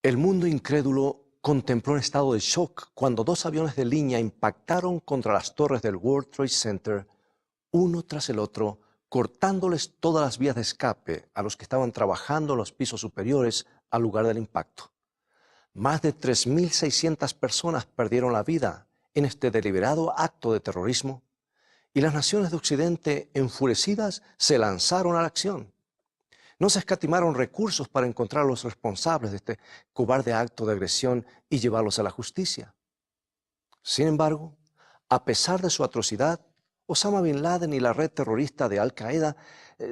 El mundo incrédulo contempló en estado de shock cuando dos aviones de línea impactaron contra las torres del World Trade Center, uno tras el otro, cortándoles todas las vías de escape a los que estaban trabajando en los pisos superiores al lugar del impacto. Más de 3.600 personas perdieron la vida en este deliberado acto de terrorismo y las naciones de Occidente, enfurecidas, se lanzaron a la acción. No se escatimaron recursos para encontrar a los responsables de este cobarde acto de agresión y llevarlos a la justicia. Sin embargo, a pesar de su atrocidad, Osama Bin Laden y la red terrorista de Al-Qaeda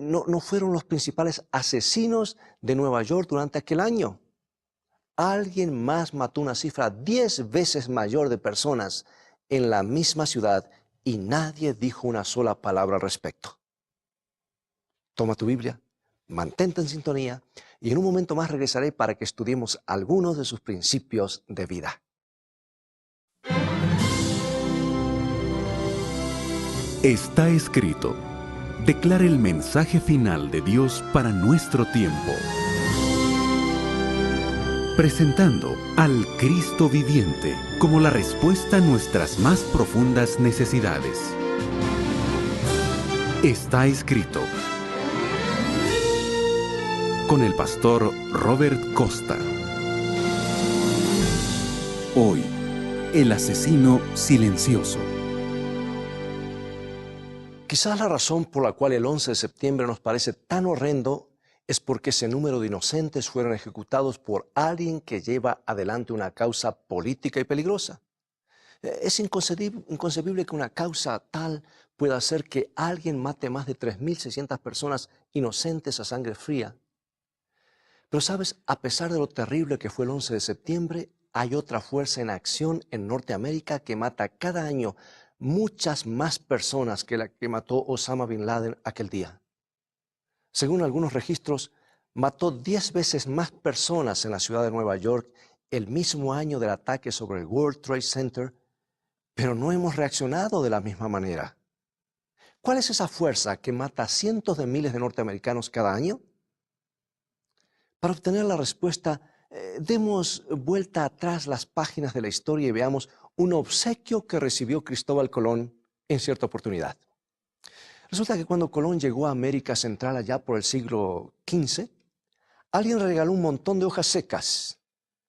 no fueron los principales asesinos de Nueva York durante aquel año. Alguien más mató una cifra 10 veces mayor de personas en la misma ciudad y nadie dijo una sola palabra al respecto. Toma tu Biblia, mantente en sintonía y en un momento más regresaré para que estudiemos algunos de sus principios de vida. Está escrito. Declara el mensaje final de Dios para nuestro tiempo. Presentando al Cristo viviente como la respuesta a nuestras más profundas necesidades. Está escrito. Con el pastor Robert Costa. Hoy, el asesino silencioso. Quizás la razón por la cual el 11 de septiembre nos parece tan horrendo es porque ese número de inocentes fueron ejecutados por alguien que lleva adelante una causa política y peligrosa. Es inconcebible que una causa tal pueda hacer que alguien mate más de 3.600 personas inocentes a sangre fría. Pero sabes, a pesar de lo terrible que fue el 11 de septiembre, hay otra fuerza en acción en Norteamérica que mata cada año muchas más personas que la que mató Osama Bin Laden aquel día. Según algunos registros, mató 10 veces más personas en la ciudad de Nueva York el mismo año del ataque sobre el World Trade Center, pero no hemos reaccionado de la misma manera. ¿Cuál es esa fuerza que mata a cientos de miles de norteamericanos cada año? Para obtener la respuesta, demos vuelta atrás las páginas de la historia y veamos un obsequio que recibió Cristóbal Colón en cierta oportunidad. Resulta que cuando Colón llegó a América Central allá por el siglo XV, alguien le regaló un montón de hojas secas.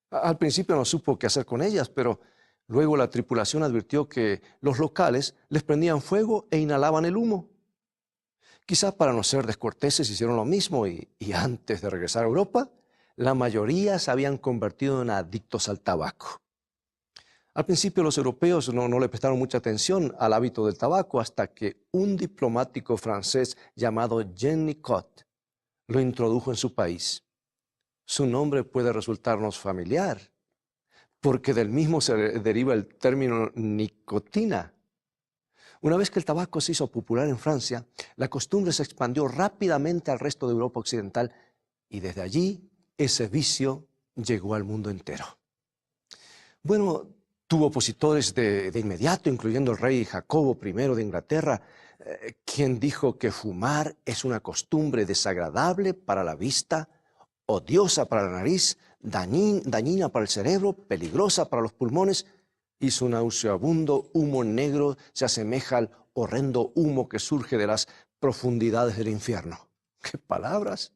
Al principio no supo qué hacer con ellas, pero luego la tripulación advirtió que los locales les prendían fuego e inhalaban el humo. Quizá para no ser descorteses hicieron lo mismo y antes de regresar a Europa, la mayoría se habían convertido en adictos al tabaco. Al principio los europeos no le prestaron mucha atención al hábito del tabaco hasta que un diplomático francés llamado Jean Nicot lo introdujo en su país. Su nombre puede resultarnos familiar, porque del mismo se deriva el término nicotina. Una vez que el tabaco se hizo popular en Francia, la costumbre se expandió rápidamente al resto de Europa occidental y desde allí ese vicio llegó al mundo entero. Bueno, tuvo opositores de inmediato, incluyendo el rey Jacobo I de Inglaterra, quien dijo que fumar es una costumbre desagradable para la vista, odiosa para la nariz, dañina para el cerebro, peligrosa para los pulmones, y su nauseabundo humo negro se asemeja al horrendo humo que surge de las profundidades del infierno. ¡Qué palabras!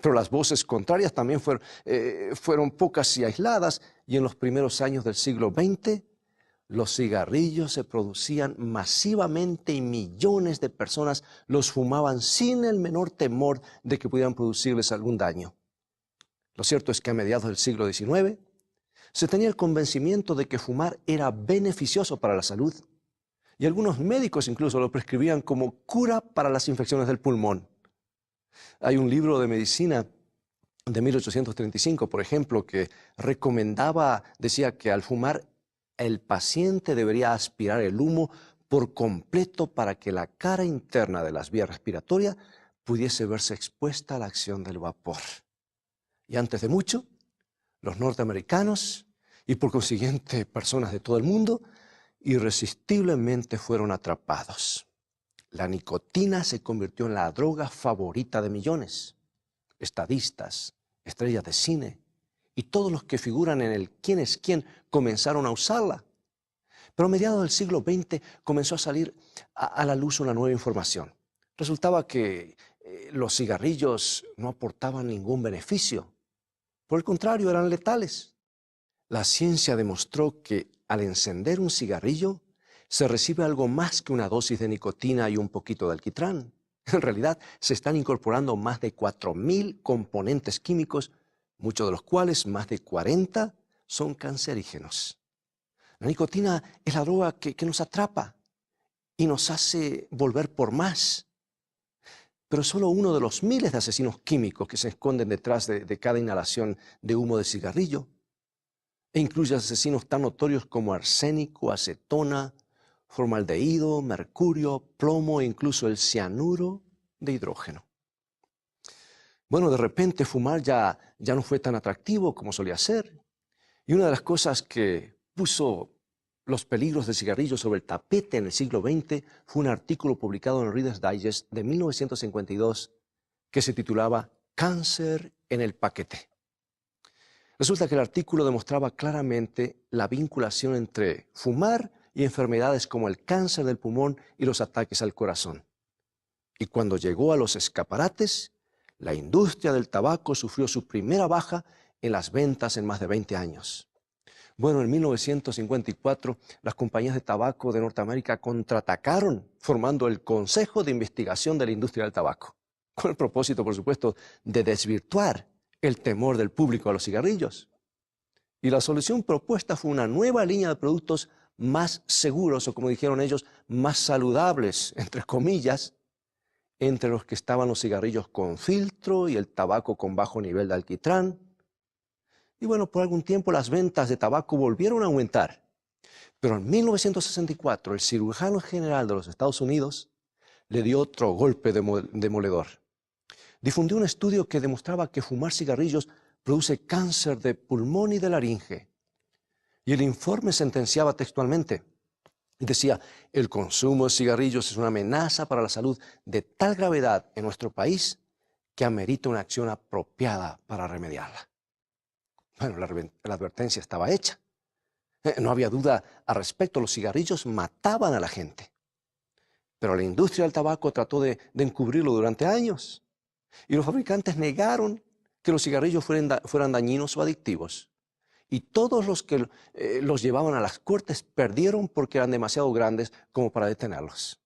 Pero las voces contrarias también fueron pocas y aisladas, y en los primeros años del siglo XX, los cigarrillos se producían masivamente y millones de personas los fumaban sin el menor temor de que pudieran producirles algún daño. Lo cierto es que a mediados del siglo XIX se tenía el convencimiento de que fumar era beneficioso para la salud, y algunos médicos incluso lo prescribían como cura para las infecciones del pulmón. Hay un libro de medicina de 1835, por ejemplo, que decía que al fumar el paciente debería aspirar el humo por completo para que la cara interna de las vías respiratorias pudiese verse expuesta a la acción del vapor. Y antes de mucho, los norteamericanos y por consiguiente personas de todo el mundo irresistiblemente fueron atrapados. La nicotina se convirtió en la droga favorita de millones. Estadistas, estrellas de cine y todos los que figuran en el quién es quién comenzaron a usarla. Pero a mediados del siglo XX comenzó a salir a la luz una nueva información. Resultaba que los cigarrillos no aportaban ningún beneficio. Por el contrario, eran letales. La ciencia demostró que al encender un cigarrillo se recibe algo más que una dosis de nicotina y un poquito de alquitrán. En realidad, se están incorporando más de 4.000 componentes químicos, muchos de los cuales, más de 40, son cancerígenos. La nicotina es la droga que nos atrapa y nos hace volver por más. Pero solo uno de los miles de asesinos químicos que se esconden detrás de cada inhalación de humo de cigarrillo. E incluye asesinos tan notorios como arsénico, acetona, formaldehído, mercurio, plomo e incluso el cianuro de hidrógeno. Bueno, de repente fumar ya no fue tan atractivo como solía ser. Y una de las cosas que puso los peligros del cigarrillo sobre el tapete en el siglo XX fue un artículo publicado en el Reader's Digest de 1952 que se titulaba Cáncer en el paquete. Resulta que el artículo demostraba claramente la vinculación entre fumar y enfermedades como el cáncer del pulmón y los ataques al corazón. Y cuando llegó a los escaparates, la industria del tabaco sufrió su primera baja en las ventas en más de 20 años. Bueno, en 1954, las compañías de tabaco de Norteamérica contraatacaron formando el Consejo de Investigación de la Industria del Tabaco, con el propósito, por supuesto, de desvirtuar el temor del público a los cigarrillos. Y la solución propuesta fue una nueva línea de productos más seguros, o como dijeron ellos, más saludables, entre comillas, entre los que estaban los cigarrillos con filtro y el tabaco con bajo nivel de alquitrán. Y bueno, por algún tiempo las ventas de tabaco volvieron a aumentar. Pero en 1964, el cirujano general de los Estados Unidos le dio otro golpe demoledor. Difundió un estudio que demostraba que fumar cigarrillos produce cáncer de pulmón y de laringe. Y el informe sentenciaba textualmente. Decía, el consumo de cigarrillos es una amenaza para la salud de tal gravedad en nuestro país que amerita una acción apropiada para remediarla. Bueno, la advertencia estaba hecha. No había duda al respecto, los cigarrillos mataban a la gente. Pero la industria del tabaco trató de encubrirlo durante años. Y los fabricantes negaron que los cigarrillos fueran dañinos o adictivos. Y todos los que los llevaban a las cortes perdieron porque eran demasiado grandes como para detenerlos.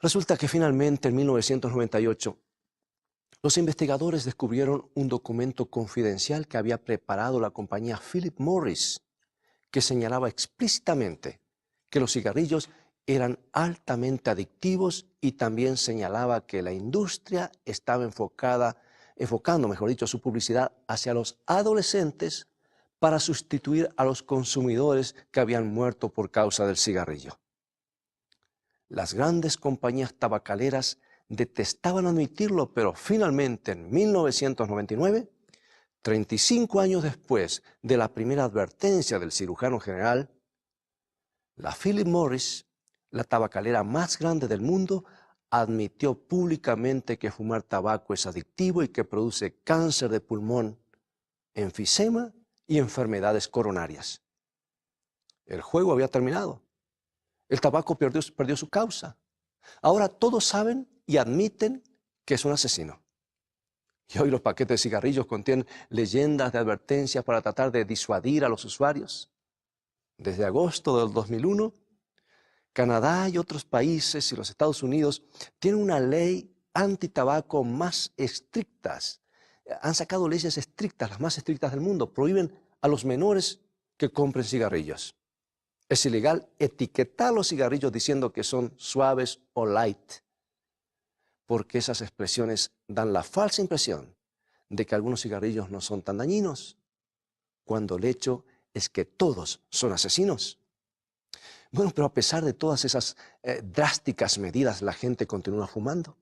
Resulta que finalmente, en 1998, los investigadores descubrieron un documento confidencial que había preparado la compañía Philip Morris, que señalaba explícitamente que los cigarrillos eran altamente adictivos y también señalaba que la industria estaba enfocando, mejor dicho, su publicidad hacia los adolescentes para sustituir a los consumidores que habían muerto por causa del cigarrillo. Las grandes compañías tabacaleras detestaban admitirlo, pero finalmente en 1999, 35 años después de la primera advertencia del cirujano general, la Philip Morris, la tabacalera más grande del mundo, admitió públicamente que fumar tabaco es adictivo y que produce cáncer de pulmón, enfisema y enfermedades coronarias. El juego había terminado. El tabaco perdió su causa. Ahora todos saben y admiten que es un asesino. Y hoy los paquetes de cigarrillos contienen leyendas de advertencias para tratar de disuadir a los usuarios. Desde agosto del 2001, Canadá y otros países y los Estados Unidos tienen una ley antitabaco más estrictas. Han sacado leyes estrictas, las más estrictas del mundo. Prohíben a los menores que compren cigarrillos. Es ilegal etiquetar los cigarrillos diciendo que son suaves o light, porque esas expresiones dan la falsa impresión de que algunos cigarrillos no son tan dañinos, cuando el hecho es que todos son asesinos. Bueno, pero a pesar de todas esas drásticas medidas, la gente continúa fumando.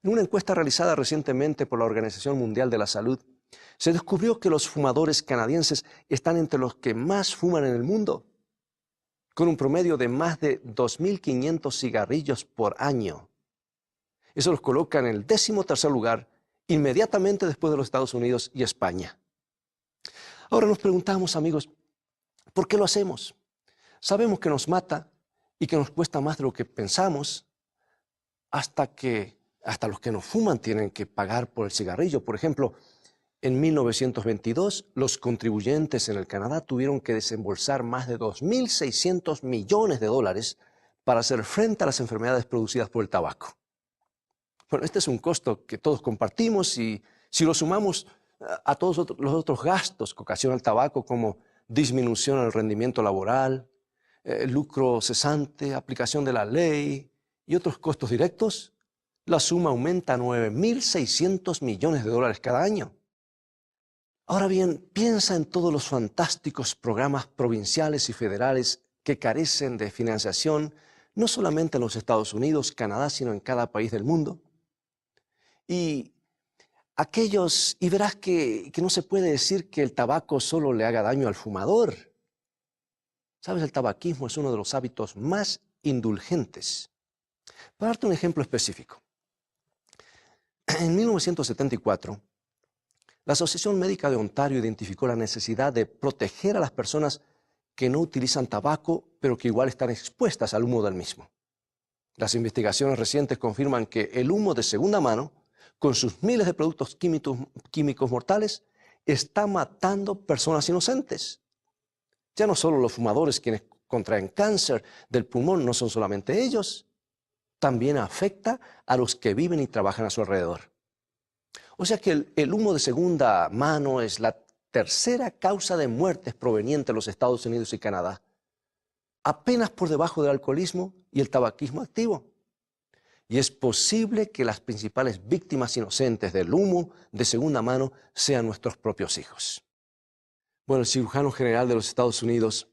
En una encuesta realizada recientemente por la Organización Mundial de la Salud, se descubrió que los fumadores canadienses están entre los que más fuman en el mundo, con un promedio de más de 2.500 cigarrillos por año. Eso los coloca en el 13º lugar, inmediatamente después de los Estados Unidos y España. Ahora nos preguntamos, amigos, ¿por qué lo hacemos? Sabemos que nos mata y que nos cuesta más de lo que pensamos, hasta los que no fuman tienen que pagar por el cigarrillo. Por ejemplo, en 1922, los contribuyentes en el Canadá tuvieron que desembolsar más de 2.600 millones de dólares para hacer frente a las enfermedades producidas por el tabaco. Bueno, este es un costo que todos compartimos y si lo sumamos a todos los otros gastos que ocasiona el tabaco, como disminución en el rendimiento laboral, lucro cesante, aplicación de la ley y otros costos directos, la suma aumenta a 9.600 millones de dólares cada año. Ahora bien, piensa en todos los fantásticos programas provinciales y federales que carecen de financiación, no solamente en los Estados Unidos, Canadá, sino en cada país del mundo. Y verás que no se puede decir que el tabaco solo le haga daño al fumador. Sabes, el tabaquismo es uno de los hábitos más indulgentes. Para darte un ejemplo específico, en 1974, la Asociación Médica de Ontario identificó la necesidad de proteger a las personas que no utilizan tabaco, pero que igual están expuestas al humo del mismo. Las investigaciones recientes confirman que el humo de segunda mano, con sus miles de productos químicos mortales, está matando personas inocentes. Ya no solo los fumadores quienes contraen cáncer del pulmón, no son solamente ellos, también afecta a los que viven y trabajan a su alrededor. O sea que el humo de segunda mano es la tercera causa de muertes proveniente de los Estados Unidos y Canadá, apenas por debajo del alcoholismo y el tabaquismo activo. Y es posible que las principales víctimas inocentes del humo de segunda mano sean nuestros propios hijos. Bueno, el cirujano general de los Estados Unidos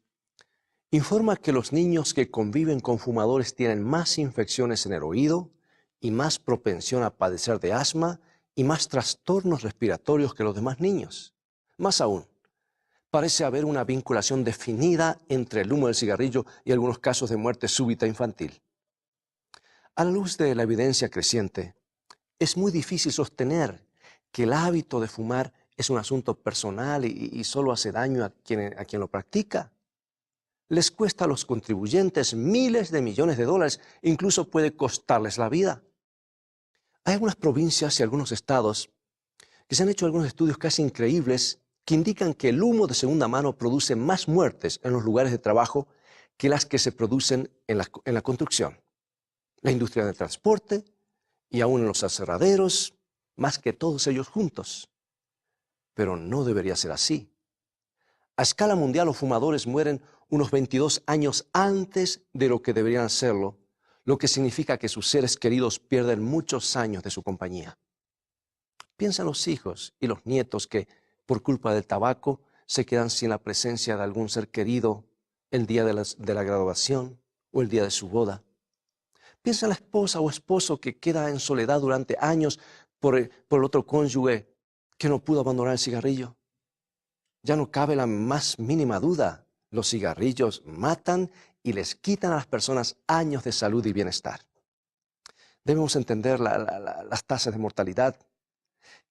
informa que los niños que conviven con fumadores tienen más infecciones en el oído y más propensión a padecer de asma y más trastornos respiratorios que los demás niños. Más aún, parece haber una vinculación definida entre el humo del cigarrillo y algunos casos de muerte súbita infantil. A la luz de la evidencia creciente, es muy difícil sostener que el hábito de fumar es un asunto personal y solo hace daño a quien lo practica. Les cuesta a los contribuyentes miles de millones de dólares, incluso puede costarles la vida. Hay algunas provincias y algunos estados que se han hecho algunos estudios casi increíbles que indican que el humo de segunda mano produce más muertes en los lugares de trabajo que las que se producen en la construcción, la industria del transporte y aún en los aserraderos, más que todos ellos juntos. Pero no debería ser así. A escala mundial, los fumadores mueren unos 22 años antes de lo que deberían hacerlo, lo que significa que sus seres queridos pierden muchos años de su compañía. Piensa en los hijos y los nietos que, por culpa del tabaco, se quedan sin la presencia de algún ser querido el día de la graduación o el día de su boda. Piensa en la esposa o esposo que queda en soledad durante años por el otro cónyuge que no pudo abandonar el cigarrillo. Ya no cabe la más mínima duda. Los cigarrillos matan y les quitan a las personas años de salud y bienestar. Debemos entender las tasas de mortalidad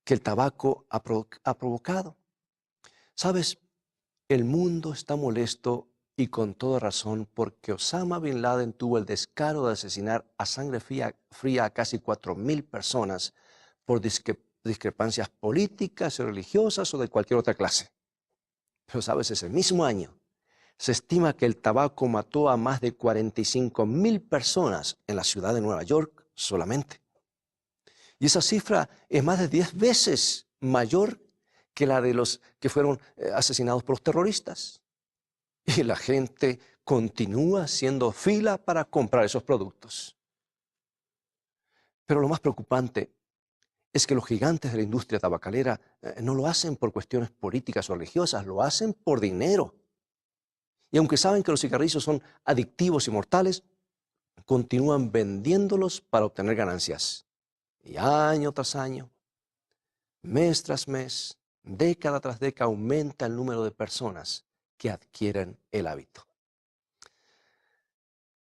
que el tabaco ha provocado. ¿Sabes? El mundo está molesto y con toda razón porque Osama Bin Laden tuvo el descaro de asesinar a sangre fría a casi 4.000 personas por discrepancias políticas, religiosas o de cualquier otra clase. Pero sabes, ese mismo año se estima que el tabaco mató a más de 45.000 personas en la ciudad de Nueva York solamente. Y esa cifra es más de 10 veces mayor que la de los que fueron asesinados por los terroristas. Y la gente continúa haciendo fila para comprar esos productos. Pero lo más preocupante es que los gigantes de la industria tabacalera no lo hacen por cuestiones políticas o religiosas, lo hacen por dinero. Y aunque saben que los cigarrillos son adictivos y mortales, continúan vendiéndolos para obtener ganancias. Y año tras año, mes tras mes, década tras década, aumenta el número de personas que adquieren el hábito.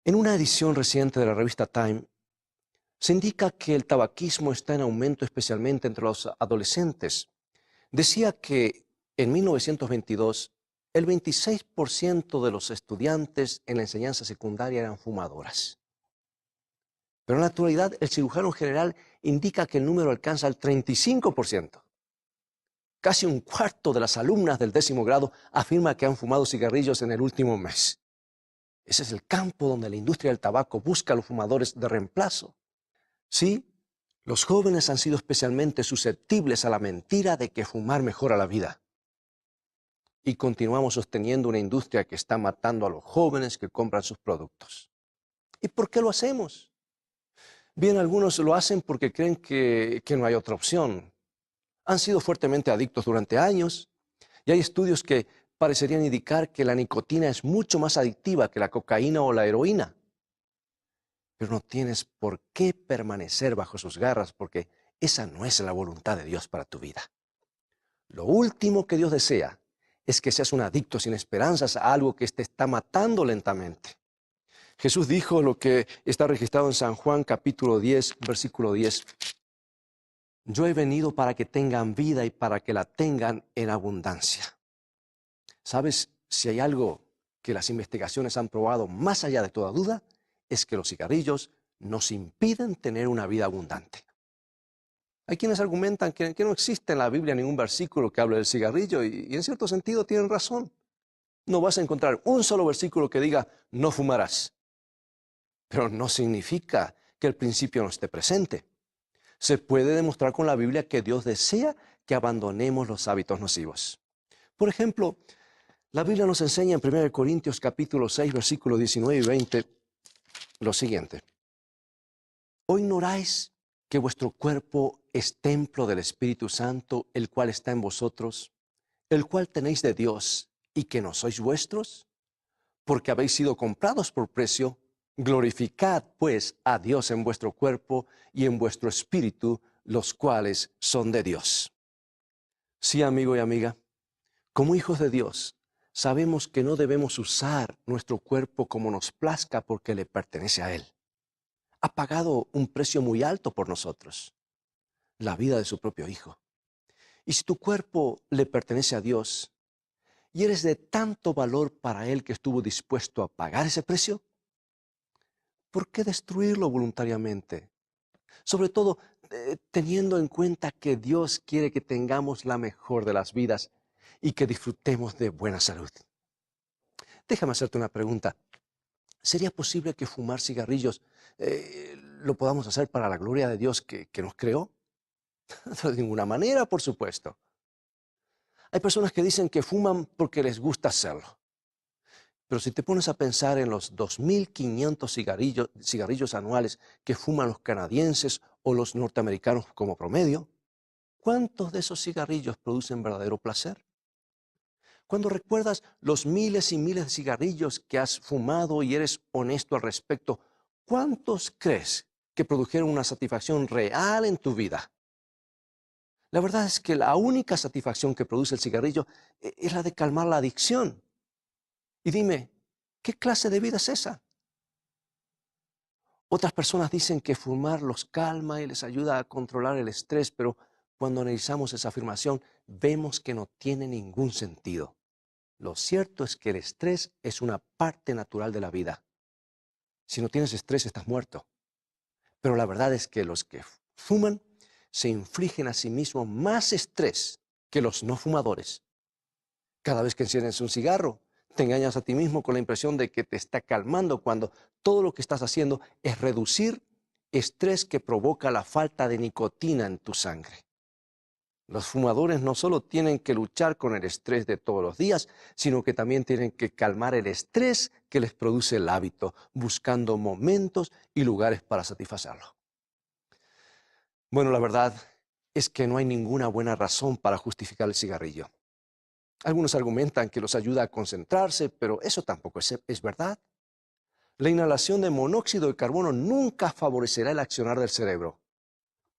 En una edición reciente de la revista Time, se indica que el tabaquismo está en aumento especialmente entre los adolescentes. Decía que En 1922, el 26% de los estudiantes en la enseñanza secundaria eran fumadoras. Pero en la actualidad, el cirujano general indica que el número alcanza el 35%. Casi un cuarto de las alumnas del 10º grado afirma que han fumado cigarrillos en el último mes. Ese es el campo donde la industria del tabaco busca a los fumadores de reemplazo. Sí, los jóvenes han sido especialmente susceptibles a la mentira de que fumar mejora la vida. Y continuamos sosteniendo una industria que está matando a los jóvenes que compran sus productos. ¿Y por qué lo hacemos? Bien, algunos lo hacen porque creen que no hay otra opción. Han sido fuertemente adictos durante años y hay estudios que parecerían indicar que la nicotina es mucho más adictiva que la cocaína o la heroína. Pero no tienes por qué permanecer bajo sus garras porque esa no es la voluntad de Dios para tu vida. Lo último que Dios desea es que seas un adicto sin esperanzas a algo que te está matando lentamente. Jesús dijo lo que está registrado en San Juan capítulo 10, versículo 10. Yo he venido para que tengan vida y para que la tengan en abundancia. ¿Sabes? Si hay algo que las investigaciones han probado más allá de toda duda, es que los cigarrillos nos impiden tener una vida abundante. Hay quienes argumentan que no existe en la Biblia ningún versículo que hable del cigarrillo y en cierto sentido tienen razón. No vas a encontrar un solo versículo que diga no fumarás. Pero no significa que el principio no esté presente. Se puede demostrar con la Biblia que Dios desea que abandonemos los hábitos nocivos. Por ejemplo, la Biblia nos enseña en 1 Corintios capítulo 6, versículos 19 y 20, lo siguiente. ¿O ignoráis que vuestro cuerpo es templo del Espíritu Santo, el cual está en vosotros, el cual tenéis de Dios, y que no sois vuestros? Porque habéis sido comprados por precio. Glorificad, pues, a Dios en vuestro cuerpo y en vuestro espíritu, los cuales son de Dios. Sí, amigo y amiga, como hijos de Dios, sabemos que no debemos usar nuestro cuerpo como nos plazca porque le pertenece a Él. Ha pagado un precio muy alto por nosotros, la vida de su propio Hijo. Y si tu cuerpo le pertenece a Dios y eres de tanto valor para Él que estuvo dispuesto a pagar ese precio, ¿por qué destruirlo voluntariamente? Sobre todo, teniendo en cuenta que Dios quiere que tengamos la mejor de las vidas y que disfrutemos de buena salud. Déjame hacerte una pregunta. ¿Sería posible que fumar cigarrillos lo podamos hacer para la gloria de Dios que nos creó? De ninguna manera, por supuesto. Hay personas que dicen que fuman porque les gusta hacerlo. Pero si te pones a pensar en los 2.500 cigarrillos anuales que fuman los canadienses o los norteamericanos como promedio, ¿cuántos de esos cigarrillos producen verdadero placer? Cuando recuerdas los miles y miles de cigarrillos que has fumado y eres honesto al respecto, ¿cuántos crees que produjeron una satisfacción real en tu vida? La verdad es que la única satisfacción que produce el cigarrillo es la de calmar la adicción. Y dime, ¿qué clase de vida es esa? Otras personas dicen que fumar los calma y les ayuda a controlar el estrés, pero cuando analizamos esa afirmación, vemos que no tiene ningún sentido. Lo cierto es que el estrés es una parte natural de la vida. Si no tienes estrés, estás muerto. Pero la verdad es que los que fuman se infligen a sí mismos más estrés que los no fumadores. Cada vez que enciendes un cigarro, te engañas a ti mismo con la impresión de que te está calmando cuando todo lo que estás haciendo es reducir estrés que provoca la falta de nicotina en tu sangre. Los fumadores no solo tienen que luchar con el estrés de todos los días, sino que también tienen que calmar el estrés que les produce el hábito, buscando momentos y lugares para satisfacerlo. Bueno, la verdad es que no hay ninguna buena razón para justificar el cigarrillo. Algunos argumentan que los ayuda a concentrarse, pero eso tampoco es verdad. La inhalación de monóxido de carbono nunca favorecerá el accionar del cerebro,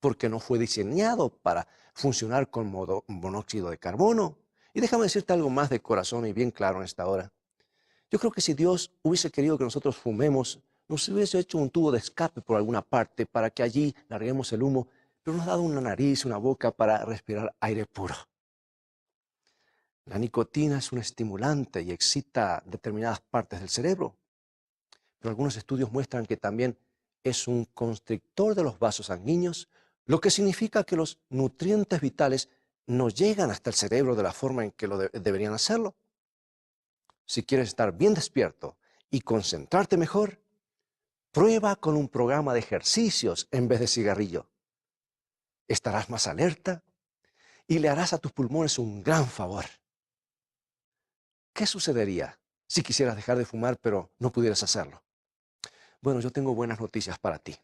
porque no fue diseñado para funcionar con monóxido de carbono. Y déjame decirte algo más de corazón y bien claro en esta hora. Yo creo que si Dios hubiese querido que nosotros fumemos, nos hubiese hecho un tubo de escape por alguna parte para que allí larguemos el humo, pero nos ha dado una nariz, una boca para respirar aire puro. La nicotina es un estimulante y excita determinadas partes del cerebro, pero algunos estudios muestran que también es un constrictor de los vasos sanguíneos, lo que significa que los nutrientes vitales no llegan hasta el cerebro de la forma en que deberían hacerlo. Si quieres estar bien despierto y concentrarte mejor, prueba con un programa de ejercicios en vez de cigarrillo. Estarás más alerta y le harás a tus pulmones un gran favor. ¿Qué sucedería si quisieras dejar de fumar pero no pudieras hacerlo? Bueno, yo tengo buenas noticias para ti.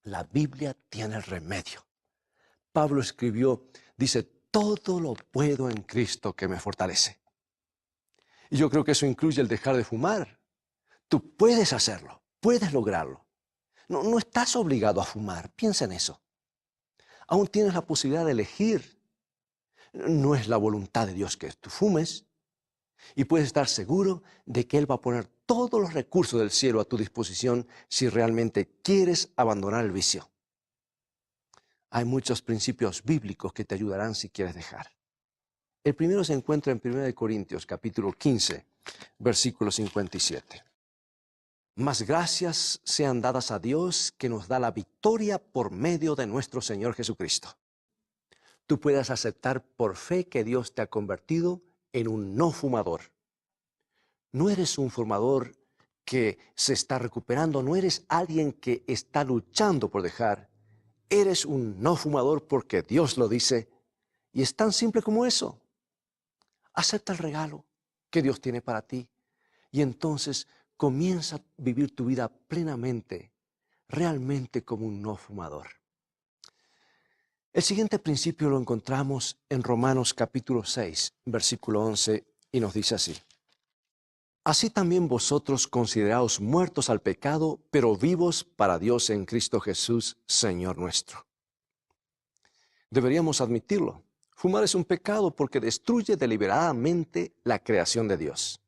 La Biblia tiene el remedio. Pablo escribió, dice, todo lo puedo en Cristo que me fortalece. Y yo creo que eso incluye el dejar de fumar. Tú puedes hacerlo, puedes lograrlo. No estás obligado a fumar, piensa en eso. Aún tienes la posibilidad de elegir. No es la voluntad de Dios que tú fumes. Y puedes estar seguro de que Él va a poner todos los recursos del cielo a tu disposición si realmente quieres abandonar el vicio. Hay muchos principios bíblicos que te ayudarán si quieres dejar. El primero se encuentra en 1 Corintios, capítulo 15, versículo 57. Mas gracias sean dadas a Dios que nos da la victoria por medio de nuestro Señor Jesucristo. Tú puedes aceptar por fe que Dios te ha convertido en un no fumador. No eres un fumador que se está recuperando, no eres alguien que está luchando por dejar. Eres un no fumador porque Dios lo dice y es tan simple como eso. Acepta el regalo que Dios tiene para ti y entonces comienza a vivir tu vida plenamente, realmente como un no fumador. El siguiente principio lo encontramos en Romanos capítulo 6, versículo 11 y nos dice así. Así también vosotros consideraos muertos al pecado, pero vivos para Dios en Cristo Jesús, Señor nuestro. Deberíamos admitirlo. Fumar es un pecado porque destruye deliberadamente la creación de Dios.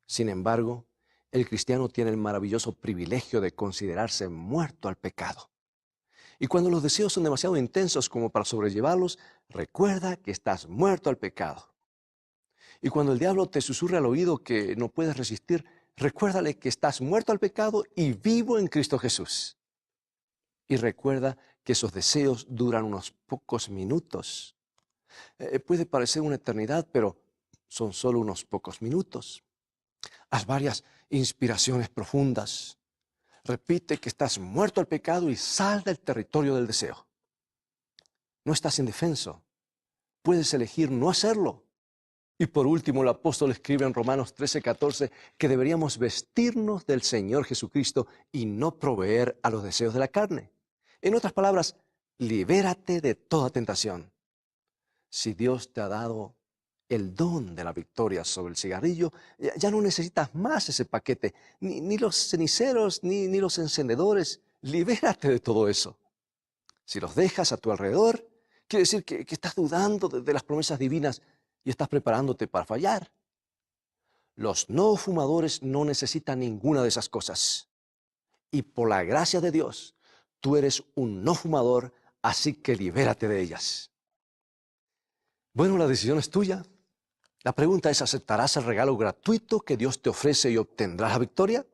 Sin embargo, el cristiano tiene el maravilloso privilegio de considerarse muerto al pecado. Y cuando los deseos son demasiado intensos como para sobrellevarlos, recuerda que estás muerto al pecado. Y cuando el diablo te susurra al oído que no puedes resistir, recuérdale que estás muerto al pecado y vivo en Cristo Jesús. Y recuerda que esos deseos duran unos pocos minutos. Puede parecer una eternidad, pero son solo unos pocos minutos. Haz varias inspiraciones profundas. Repite que estás muerto al pecado y sal del territorio del deseo. No estás indefenso. Puedes elegir no hacerlo. Y por último, el apóstol escribe en Romanos 13:14 que deberíamos vestirnos del Señor Jesucristo y no proveer a los deseos de la carne. En otras palabras, libérate de toda tentación. Si Dios te ha dado el don de la victoria sobre el cigarrillo, ya no necesitas más ese paquete, ni los ceniceros, ni los encendedores. Libérate de todo eso. Si los dejas a tu alrededor, quiere decir que estás dudando de las promesas divinas y estás preparándote para fallar. Los no fumadores no necesitan ninguna de esas cosas. Y por la gracia de Dios, tú eres un no fumador, así que libérate de ellas. Bueno, la decisión es tuya. La pregunta es, ¿aceptarás el regalo gratuito que Dios te ofrece y obtendrás la victoria?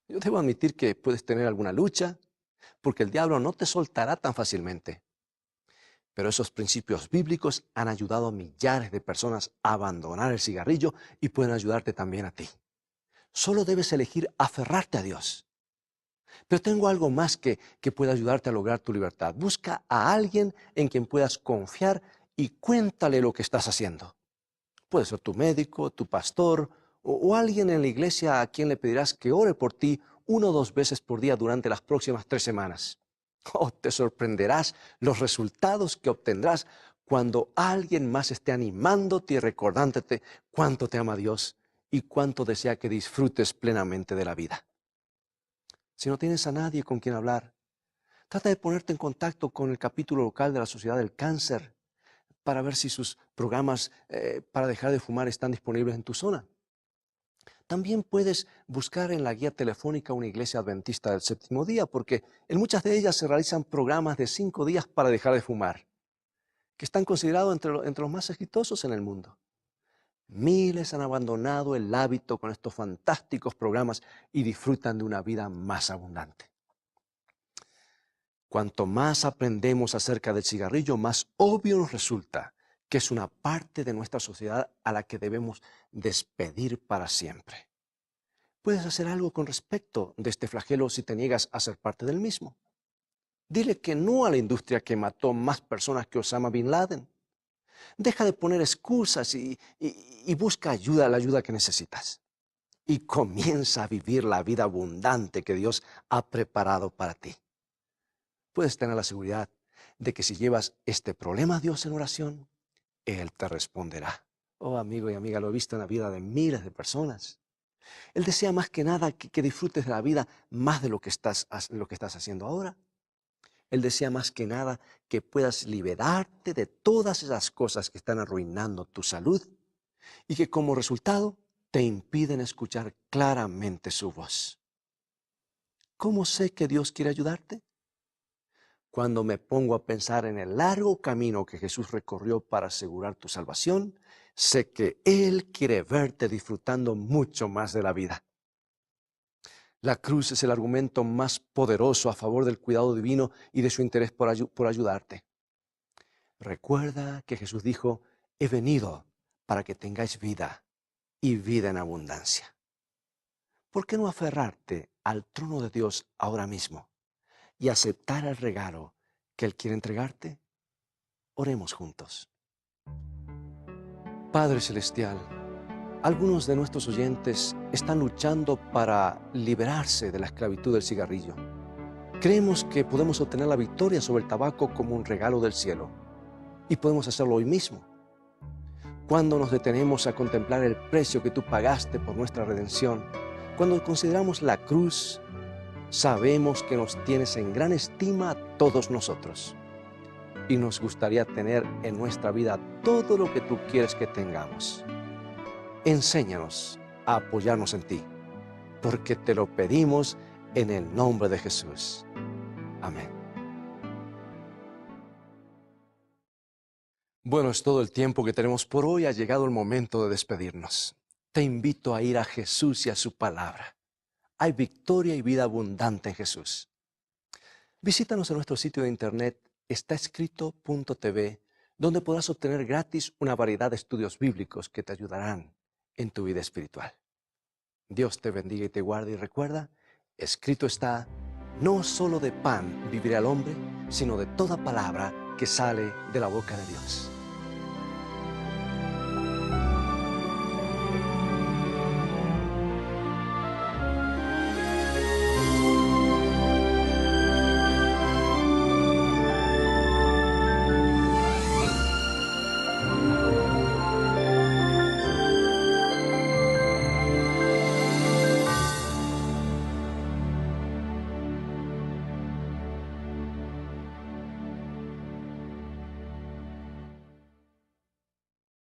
Yo debo admitir que puedes tener alguna lucha, porque el diablo no te soltará tan fácilmente. Pero esos principios bíblicos han ayudado a millares de personas a abandonar el cigarrillo y pueden ayudarte también a ti. Solo debes elegir aferrarte a Dios. Pero tengo algo más que puede ayudarte a lograr tu libertad. Busca a alguien en quien puedas confiar y cuéntale lo que estás haciendo. Puede ser tu médico, tu pastor o alguien en la iglesia a quien le pedirás que ore por ti 1 o 2 veces por día durante las próximas 3 semanas. Oh, te sorprenderás los resultados que obtendrás cuando alguien más esté animándote y recordándote cuánto te ama Dios y cuánto desea que disfrutes plenamente de la vida. Si no tienes a nadie con quien hablar, trata de ponerte en contacto con el capítulo local de la Sociedad del Cáncer para ver si sus programas para dejar de fumar están disponibles en tu zona. También puedes buscar en la guía telefónica una iglesia adventista del séptimo día, porque en muchas de ellas se realizan programas de 5 días para dejar de fumar. que están considerados entre los más exitosos en el mundo. Miles han abandonado el hábito con estos fantásticos programas y disfrutan de una vida más abundante. Cuanto más aprendemos acerca del cigarrillo, más obvio nos resulta que es una parte de nuestra sociedad a la que debemos despedir para siempre. Puedes hacer algo con respecto de este flagelo si te niegas a ser parte del mismo. Dile que no a la industria que mató más personas que Osama Bin Laden. Deja de poner excusas y busca ayuda, la ayuda que necesitas. Y comienza a vivir la vida abundante que Dios ha preparado para ti. Puedes tener la seguridad de que si llevas este problema a Dios en oración, Él te responderá. Oh, amigo y amiga, lo he visto en la vida de miles de personas. Él desea más que nada que disfrutes de la vida más de lo que estás haciendo ahora. Él desea más que nada que puedas liberarte de todas esas cosas que están arruinando tu salud y que como resultado te impiden escuchar claramente su voz. ¿Cómo sé que Dios quiere ayudarte? Cuando me pongo a pensar en el largo camino que Jesús recorrió para asegurar tu salvación, sé que Él quiere verte disfrutando mucho más de la vida. La cruz es el argumento más poderoso a favor del cuidado divino y de su interés por ayudarte. Recuerda que Jesús dijo, he venido para que tengáis vida y vida en abundancia. ¿Por qué no aferrarte al trono de Dios ahora mismo y aceptar el regalo que Él quiere entregarte? Oremos juntos. Padre Celestial, algunos de nuestros oyentes están luchando para liberarse de la esclavitud del cigarrillo. Creemos que podemos obtener la victoria sobre el tabaco como un regalo del cielo. Y podemos hacerlo hoy mismo. Cuando nos detenemos a contemplar el precio que tú pagaste por nuestra redención, cuando consideramos la cruz, sabemos que nos tienes en gran estima a todos nosotros. Y nos gustaría tener en nuestra vida todo lo que tú quieres que tengamos. Enséñanos a apoyarnos en ti, porque te lo pedimos en el nombre de Jesús. Amén. Bueno, es todo el tiempo que tenemos por hoy. Ha llegado el momento de despedirnos. Te invito a ir a Jesús y a su palabra. Hay victoria y vida abundante en Jesús. Visítanos en nuestro sitio de internet estaescrito.tv, donde podrás obtener gratis una variedad de estudios bíblicos que te ayudarán en tu vida espiritual. Dios te bendiga y te guarde, y recuerda, escrito está, no solo de pan vivirá el hombre, sino de toda palabra que sale de la boca de Dios.